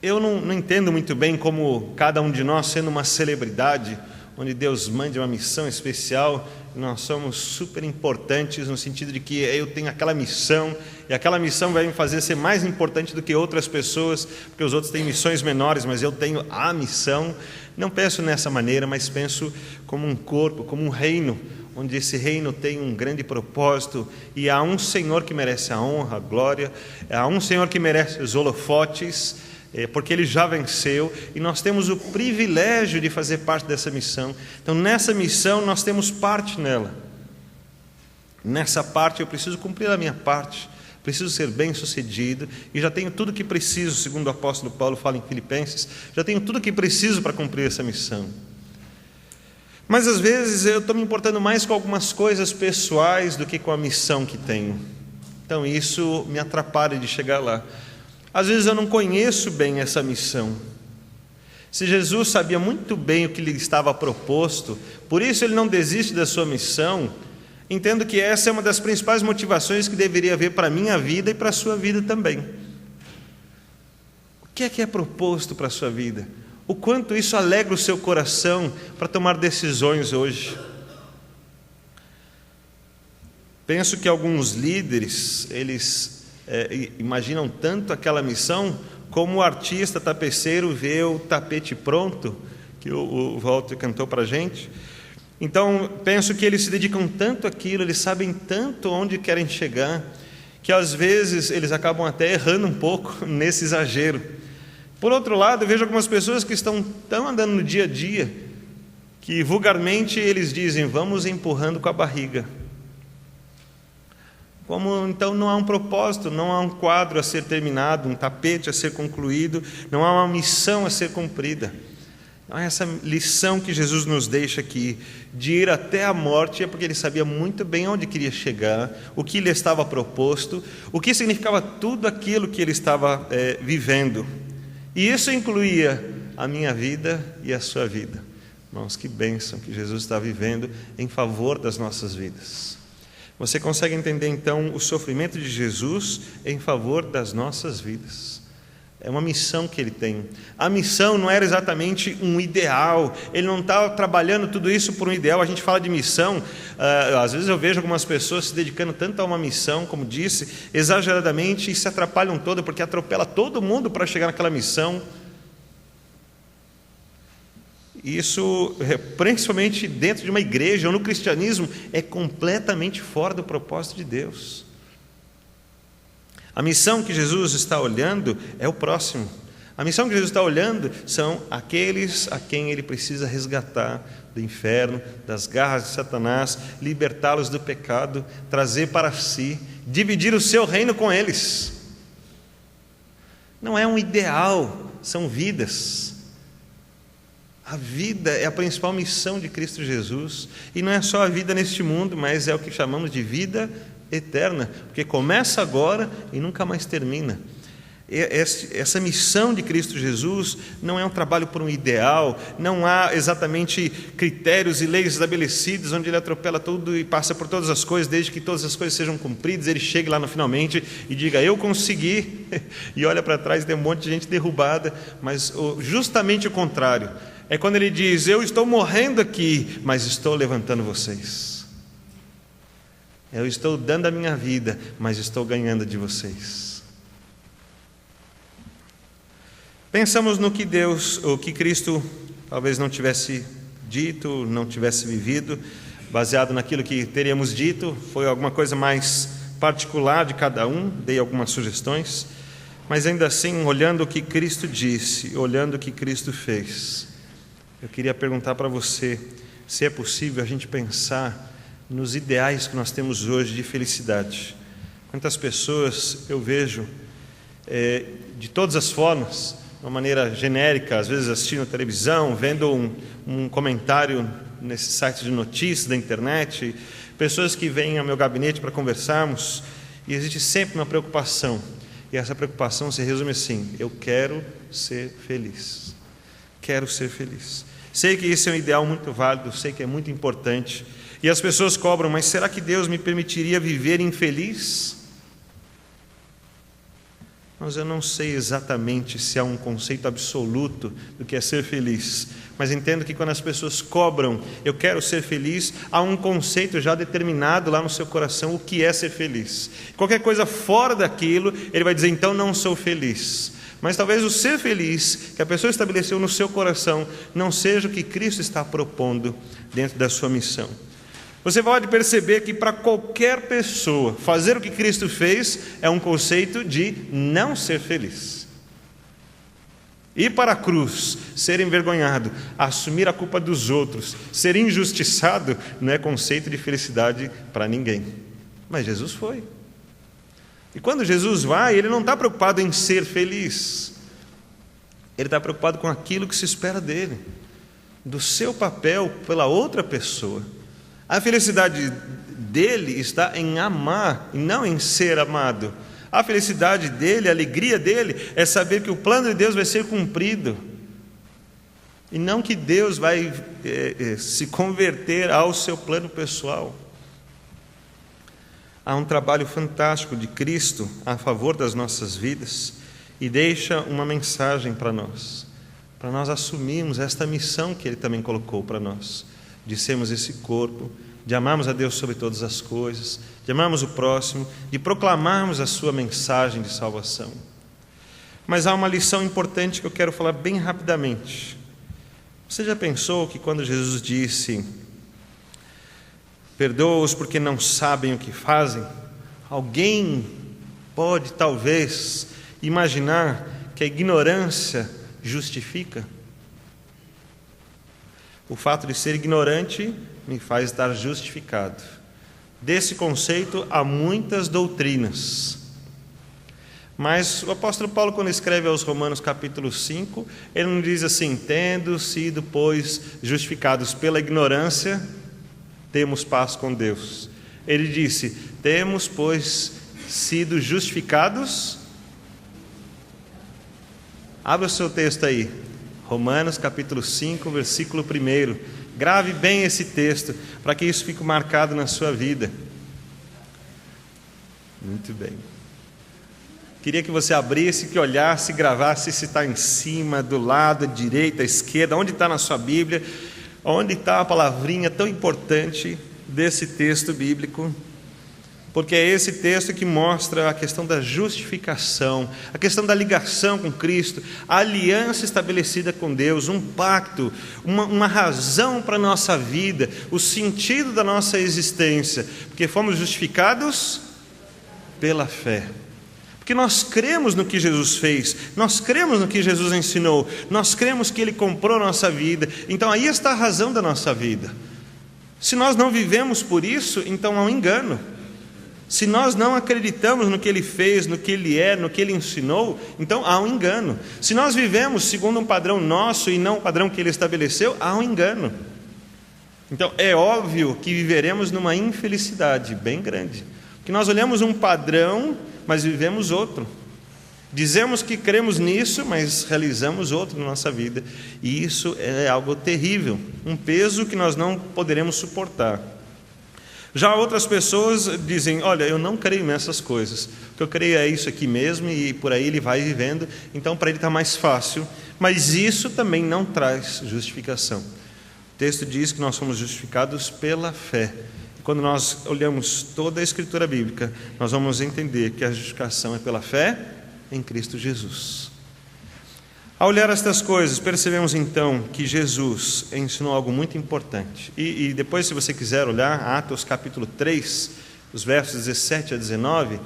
Eu não entendo muito bem como cada um de nós, sendo uma celebridade, onde Deus mande uma missão especial, nós somos super importantes no sentido de que eu tenho aquela missão, e aquela missão vai me fazer ser mais importante do que outras pessoas, porque os outros têm missões menores, mas eu tenho a missão. Não penso nessa maneira, mas penso como um corpo, como um reino, onde esse reino tem um grande propósito, e há um Senhor que merece a honra, a glória, há um Senhor que merece os holofotes, porque ele já venceu, e nós temos o privilégio de fazer parte dessa missão. Então nessa missão nós temos parte nela. Nessa parte eu preciso cumprir a minha parte, preciso ser bem sucedido, e já tenho tudo o que preciso, segundo o apóstolo Paulo fala em Filipenses, já tenho tudo o que preciso para cumprir essa missão. Mas às vezes eu estou me importando mais com algumas coisas pessoais do que com a missão que tenho. Então isso me atrapalha de chegar lá. Às vezes eu não conheço bem essa missão. Se Jesus sabia muito bem o que lhe estava proposto, por isso ele não desiste da sua missão, entendo que essa é uma das principais motivações que deveria haver para a minha vida e para a sua vida também. O que é proposto para a sua vida? O quanto isso alegra o seu coração para tomar decisões hoje? Penso que alguns líderes, eles imaginam tanto aquela missão como o artista tapeceiro vê o tapete pronto, que o Walter cantou para a gente. Então penso que eles se dedicam tanto àquilo, eles sabem tanto onde querem chegar, que às vezes eles acabam até errando um pouco nesse exagero. Por outro lado, eu vejo algumas pessoas que estão andando no dia a dia, que vulgarmente eles dizem, vamos empurrando com a barriga. Como então não há um propósito, não há um quadro a ser terminado, um tapete a ser concluído, não há uma missão a ser cumprida. Então, essa lição que Jesus nos deixa aqui, de ir até a morte, é porque ele sabia muito bem onde queria chegar, o que lhe estava proposto, o que significava tudo aquilo que ele estava vivendo. E isso incluía a minha vida e a sua vida. Irmãos, que bênção que Jesus está vivendo em favor das nossas vidas. Você consegue entender então o sofrimento de Jesus em favor das nossas vidas? É uma missão que ele tem. A missão não era exatamente um ideal, ele não estava trabalhando tudo isso por um ideal. A gente fala de missão, às vezes eu vejo algumas pessoas se dedicando tanto a uma missão, como disse, exageradamente, e se atrapalham toda, porque atropela todo mundo para chegar naquela missão. Isso, principalmente dentro de uma igreja ou no cristianismo, é completamente fora do propósito de Deus. A missão que Jesus está olhando é o próximo. A missão que Jesus está olhando são aqueles a quem ele precisa resgatar do inferno, das garras de Satanás, libertá-los do pecado, trazer para si, dividir o seu reino com eles. Não é um ideal, são vidas. A vida é a principal missão de Cristo Jesus, e não é só a vida neste mundo, mas é o que chamamos de vida eterna, porque começa agora e nunca mais termina. Essa missão de Cristo Jesus não é um trabalho por um ideal, não há exatamente critérios e leis estabelecidos onde ele atropela tudo e passa por todas as coisas, desde que todas as coisas sejam cumpridas, ele chegue lá no finalmente e diga, eu consegui, e olha para trás e tem um monte de gente derrubada. Mas justamente o contrário, é quando ele diz, eu estou morrendo aqui, mas estou levantando vocês. Eu estou dando a minha vida, mas estou ganhando de vocês. Pensamos no que que Cristo talvez não tivesse dito, não tivesse vivido, baseado naquilo que teríamos dito, foi alguma coisa mais particular de cada um, dei algumas sugestões, mas ainda assim, olhando o que Cristo disse, olhando o que Cristo fez, eu queria perguntar para você se é possível a gente pensar nos ideais que nós temos hoje de felicidade. Quantas pessoas eu vejo de todas as formas, de uma maneira genérica, às vezes assistindo televisão, vendo um comentário nesse site de notícias da internet, pessoas que vêm ao meu gabinete para conversarmos, e existe sempre uma preocupação, e essa preocupação se resume assim, eu quero ser feliz, quero ser feliz. Sei que esse é um ideal muito válido, sei que é muito importante, e as pessoas cobram, mas será que Deus me permitiria viver infeliz? Mas eu não sei exatamente se há um conceito absoluto do que é ser feliz, mas entendo que quando as pessoas cobram, eu quero ser feliz, há um conceito já determinado lá no seu coração, o que é ser feliz. Qualquer coisa fora daquilo, ele vai dizer, então não sou feliz. Mas talvez o ser feliz que a pessoa estabeleceu no seu coração não seja o que Cristo está propondo dentro da sua missão. Você pode perceber que para qualquer pessoa, fazer o que Cristo fez é um conceito de não ser feliz. Ir para a cruz, ser envergonhado, assumir a culpa dos outros, ser injustiçado, não é conceito de felicidade para ninguém. Mas Jesus foi. E quando Jesus vai, ele não está preocupado em ser feliz. Ele está preocupado com aquilo que se espera dele, do seu papel pela outra pessoa. A felicidade dele está em amar e não em ser amado. A felicidade dele, a alegria dele é saber que o plano de Deus vai ser cumprido e não que Deus vai se converter ao seu plano pessoal. Há um trabalho fantástico de Cristo a favor das nossas vidas e deixa uma mensagem para nós assumirmos esta missão que Ele também colocou para nós, de sermos esse corpo, de amarmos a Deus sobre todas as coisas, de amarmos o próximo, de proclamarmos a sua mensagem de salvação. Mas há uma lição importante que eu quero falar bem rapidamente. Você já pensou que quando Jesus disse, perdoa-os porque não sabem o que fazem, alguém pode talvez imaginar que a ignorância justifica? O fato de ser ignorante me faz estar justificado. Desse conceito há muitas doutrinas. Mas o apóstolo Paulo, quando escreve aos Romanos capítulo 5, ele não diz assim, tendo sido, pois, justificados pela ignorância, temos paz com Deus. Ele disse, temos, pois, sido justificados. Abra o seu texto aí, Romanos capítulo 5, versículo 1. Grave bem esse texto, para que isso fique marcado na sua vida. Muito bem. Queria que você abrisse, que olhasse, gravasse se está em cima, do lado, à direita, à esquerda, onde está na sua Bíblia, onde está a palavrinha tão importante desse texto bíblico, porque é esse texto que mostra a questão da justificação, a questão da ligação com Cristo, a aliança estabelecida com Deus, um pacto, uma razão para a nossa vida, o sentido da nossa existência, porque fomos justificados pela fé. Porque nós cremos no que Jesus fez, nós cremos no que Jesus ensinou, nós cremos que Ele comprou a nossa vida, então aí está a razão da nossa vida. Se nós não vivemos por isso, então há um engano. Se nós não acreditamos no que Ele fez, no que Ele é, no que Ele ensinou, então há um engano. Se nós vivemos segundo um padrão nosso e não um padrão que Ele estabeleceu, há um engano. Então é óbvio que viveremos numa infelicidade bem grande, porque nós olhamos um padrão, mas vivemos outro. Dizemos que cremos nisso, mas realizamos outro na nossa vida. E isso é algo terrível, um peso que nós não poderemos suportar. Já outras pessoas dizem, olha, eu não creio nessas coisas. O que eu creio é isso aqui mesmo e por aí ele vai vivendo. Então para ele está mais fácil. Mas isso também não traz justificação. O texto diz que nós somos justificados pela fé. E quando nós olhamos toda a Escritura Bíblica, nós vamos entender que a justificação é pela fé em Cristo Jesus. Ao olhar estas coisas, percebemos então que Jesus ensinou algo muito importante. E depois, se você quiser olhar Atos capítulo 3, os versos 17 a 19,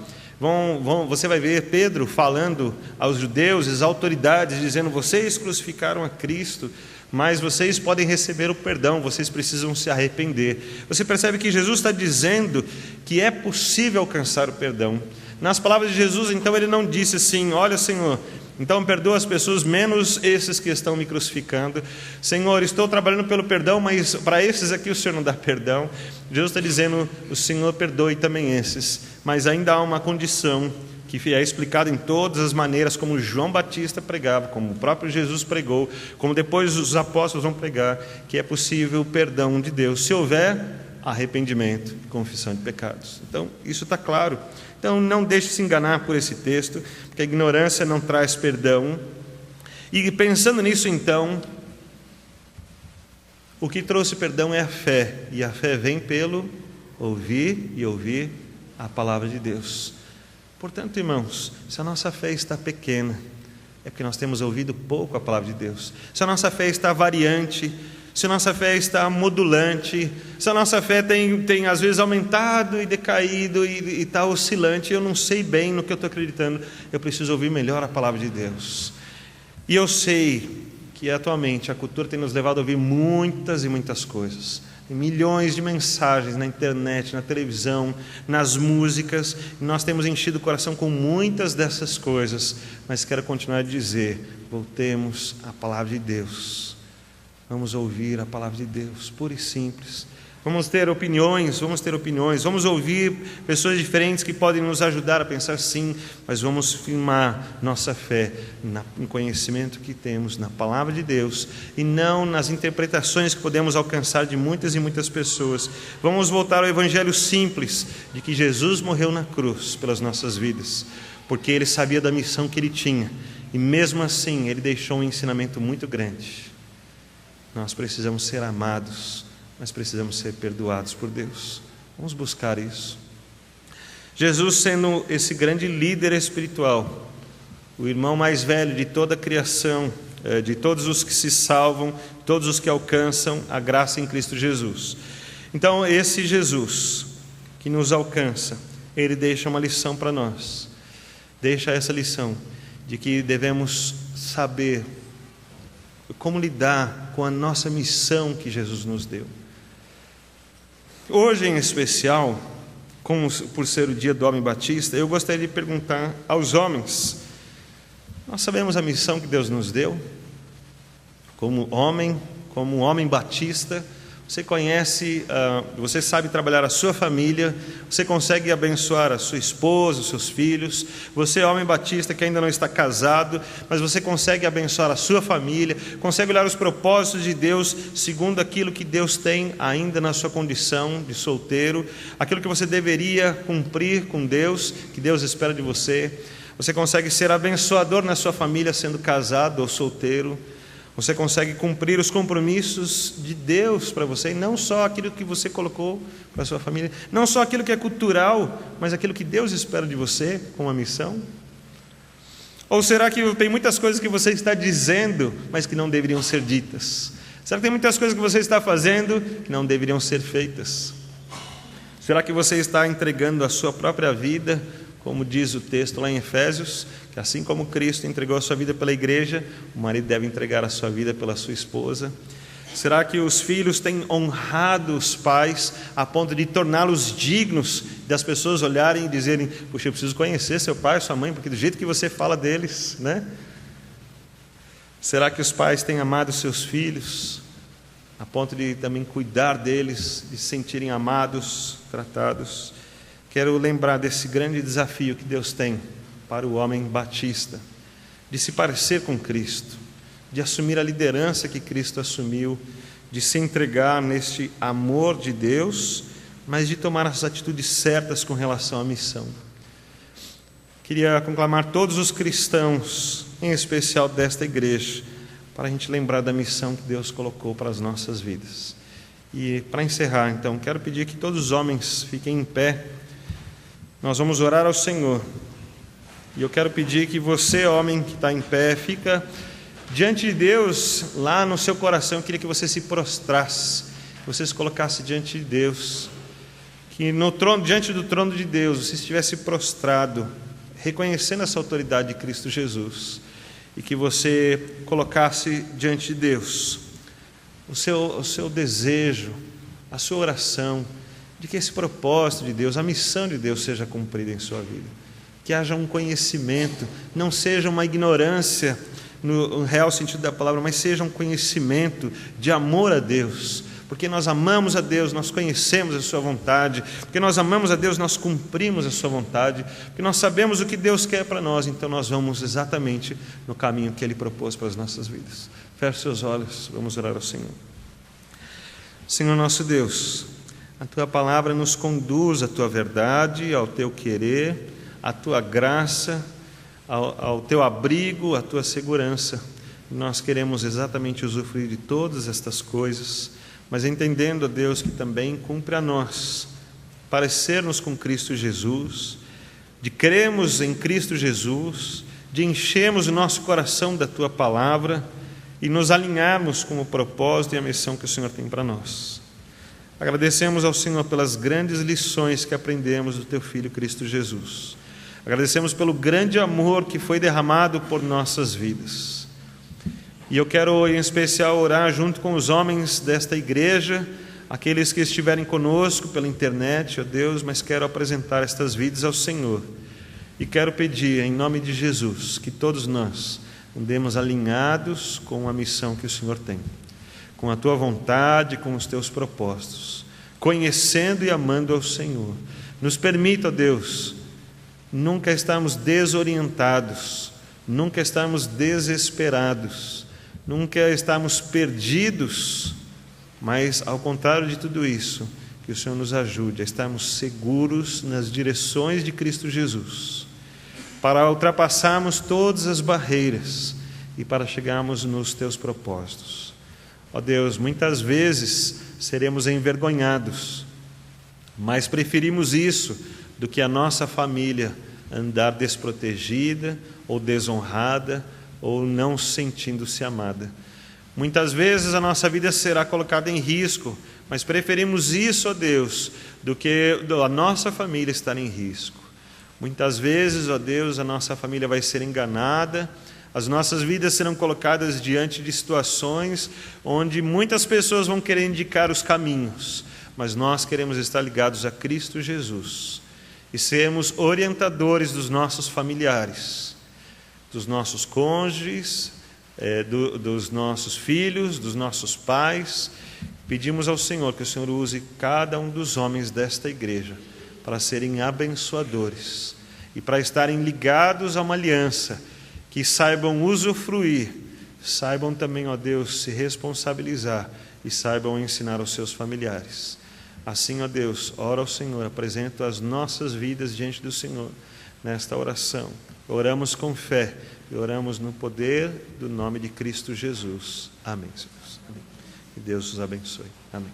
você vai ver Pedro falando aos judeus, às autoridades, dizendo, vocês crucificaram a Cristo, mas vocês podem receber o perdão, vocês precisam se arrepender. Você percebe que Jesus está dizendo que é possível alcançar o perdão. Nas palavras de Jesus, então, ele não disse assim, olha, Senhor, então perdoa as pessoas, menos esses que estão me crucificando. Senhor, estou trabalhando pelo perdão, mas para esses aqui o Senhor não dá perdão. Jesus está dizendo, o Senhor perdoe também esses. Mas ainda há uma condição que é explicada em todas as maneiras, como João Batista pregava, como o próprio Jesus pregou, como depois os apóstolos vão pregar, que é possível o perdão de Deus, se houver arrependimento e confissão de pecados. Então, isso está claro. Então, não deixe se enganar por esse texto, porque a ignorância não traz perdão. E pensando nisso, então, o que trouxe perdão é a fé. E a fé vem pelo ouvir e ouvir a palavra de Deus. Portanto, irmãos, se a nossa fé está pequena, é porque nós temos ouvido pouco a palavra de Deus. Se a nossa fé está variante, se a nossa fé está modulante, se a nossa fé tem às vezes aumentado e decaído e está oscilante, eu não sei bem no que eu estou acreditando, eu preciso ouvir melhor a palavra de Deus. E eu sei que atualmente a cultura tem nos levado a ouvir muitas e muitas coisas, milhões de mensagens na internet, na televisão, nas músicas, e nós temos enchido o coração com muitas dessas coisas, mas quero continuar a dizer, voltemos à palavra de Deus. Vamos ouvir a palavra de Deus, pura e simples. Vamos ter opiniões, vamos ouvir pessoas diferentes que podem nos ajudar a pensar sim, mas vamos firmar nossa fé no conhecimento que temos na palavra de Deus e não nas interpretações que podemos alcançar de muitas e muitas pessoas. Vamos voltar ao evangelho simples de que Jesus morreu na cruz pelas nossas vidas, porque ele sabia da missão que ele tinha e mesmo assim ele deixou um ensinamento muito grande. Nós precisamos ser amados, mas precisamos ser perdoados por Deus. Vamos buscar isso. Jesus, sendo esse grande líder espiritual, o irmão mais velho de toda a criação, de todos os que se salvam, todos os que alcançam a graça em Cristo Jesus. Então, esse Jesus que nos alcança, ele deixa uma lição para nós. Deixa essa lição de que devemos saber como lidar com a nossa missão que Jesus nos deu. Hoje em especial, por ser o dia do homem batista, eu gostaria de perguntar aos homens, nós sabemos a missão que Deus nos deu? Como um homem batista, você conhece, você sabe trabalhar a sua família, você consegue abençoar a sua esposa, os seus filhos. Você é homem batista que ainda não está casado, mas você consegue abençoar a sua família, consegue olhar os propósitos de Deus segundo aquilo que Deus tem ainda na sua condição de solteiro, aquilo que você deveria cumprir com Deus, que Deus espera de você. Você consegue ser abençoador na sua família sendo casado ou solteiro. Você consegue cumprir os compromissos de Deus para você, e não só aquilo que você colocou para a sua família, não só aquilo que é cultural, mas aquilo que Deus espera de você com uma missão? Ou será que tem muitas coisas que você está dizendo, mas que não deveriam ser ditas? Será que tem muitas coisas que você está fazendo que não deveriam ser feitas? Será que você está entregando a sua própria vida, como diz o texto lá em Efésios, que assim como Cristo entregou a sua vida pela igreja, o marido deve entregar a sua vida pela sua esposa? Será que os filhos têm honrado os pais a ponto de torná-los dignos das pessoas olharem e dizerem, puxa, eu preciso conhecer seu pai, sua mãe, porque do jeito que você fala deles, né? Será que os pais têm amado seus filhos a ponto de também cuidar deles, de se sentirem amados, tratados? Quero lembrar desse grande desafio que Deus tem para o homem batista, de se parecer com Cristo, de assumir a liderança que Cristo assumiu, de se entregar neste amor de Deus, mas de tomar as atitudes certas com relação à missão. Queria conclamar todos os cristãos, em especial desta igreja, para a gente lembrar da missão que Deus colocou para as nossas vidas. E para encerrar, então, quero pedir que todos os homens fiquem em pé. Nós vamos orar ao Senhor. E eu quero pedir que você, homem que está em pé, fica diante de Deus, lá no seu coração. Eu queria que você se prostrasse, que você se colocasse diante de Deus, que no trono, diante do trono de Deus, você estivesse prostrado, reconhecendo essa autoridade de Cristo Jesus, e que você colocasse diante de Deus o seu desejo, a sua oração, de que esse propósito de Deus, a missão de Deus seja cumprida em sua vida, que haja um conhecimento, não seja uma ignorância no real sentido da palavra, mas seja um conhecimento de amor a Deus, porque nós amamos a Deus, nós conhecemos a sua vontade, porque nós amamos a Deus, nós cumprimos a sua vontade, porque nós sabemos o que Deus quer para nós, então nós vamos exatamente no caminho que Ele propôs para as nossas vidas. Feche seus olhos, vamos orar ao Senhor. Senhor nosso Deus, a Tua palavra nos conduz à Tua verdade, ao Teu querer, à Tua graça, ao Teu abrigo, à Tua segurança. Nós queremos exatamente usufruir de todas estas coisas, mas entendendo, ó Deus, que também cumpre a nós parecermos com Cristo Jesus, de crermos em Cristo Jesus, de enchermos o nosso coração da Tua palavra e nos alinharmos com o propósito e a missão que o Senhor tem para nós. Agradecemos ao Senhor pelas grandes lições que aprendemos do Teu Filho Cristo Jesus. Agradecemos pelo grande amor que foi derramado por nossas vidas. E eu quero, em especial, orar junto com os homens desta igreja, aqueles que estiverem conosco pela internet, ó Deus, mas quero apresentar estas vidas ao Senhor. E quero pedir, em nome de Jesus, que todos nós andemos alinhados com a missão que o Senhor tem, com a Tua vontade, com os Teus propósitos, conhecendo e amando ao Senhor. Nos permita, ó Deus, nunca estarmos desorientados, nunca estarmos desesperados, nunca estarmos perdidos, mas ao contrário de tudo isso, que o Senhor nos ajude a estarmos seguros nas direções de Cristo Jesus, para ultrapassarmos todas as barreiras e para chegarmos nos Teus propósitos. Ó Deus, muitas vezes seremos envergonhados, mas preferimos isso do que a nossa família andar desprotegida ou desonrada ou não sentindo-se amada. Muitas vezes a nossa vida será colocada em risco, mas preferimos isso, ó Deus, do que a nossa família estar em risco. Muitas vezes, ó Deus, a nossa família vai ser enganada, as nossas vidas serão colocadas diante de situações onde muitas pessoas vão querer indicar os caminhos, mas nós queremos estar ligados a Cristo Jesus e sermos orientadores dos nossos familiares, dos nossos cônjuges, dos nossos filhos, dos nossos pais. Pedimos ao Senhor que o Senhor use cada um dos homens desta igreja para serem abençoadores e para estarem ligados a uma aliança, que saibam usufruir, saibam também, ó Deus, se responsabilizar e saibam ensinar aos seus familiares. Assim, ó Deus, ora ao Senhor, apresento as nossas vidas diante do Senhor nesta oração. Oramos com fé e oramos no poder do nome de Cristo Jesus. Amém, Senhor. Amém. Que Deus os abençoe. Amém.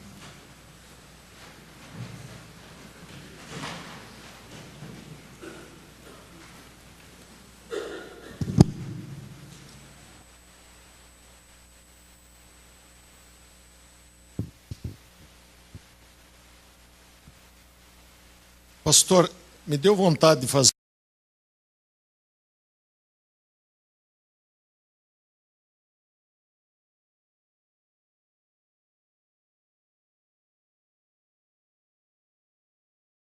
Pastor, me deu vontade de fazer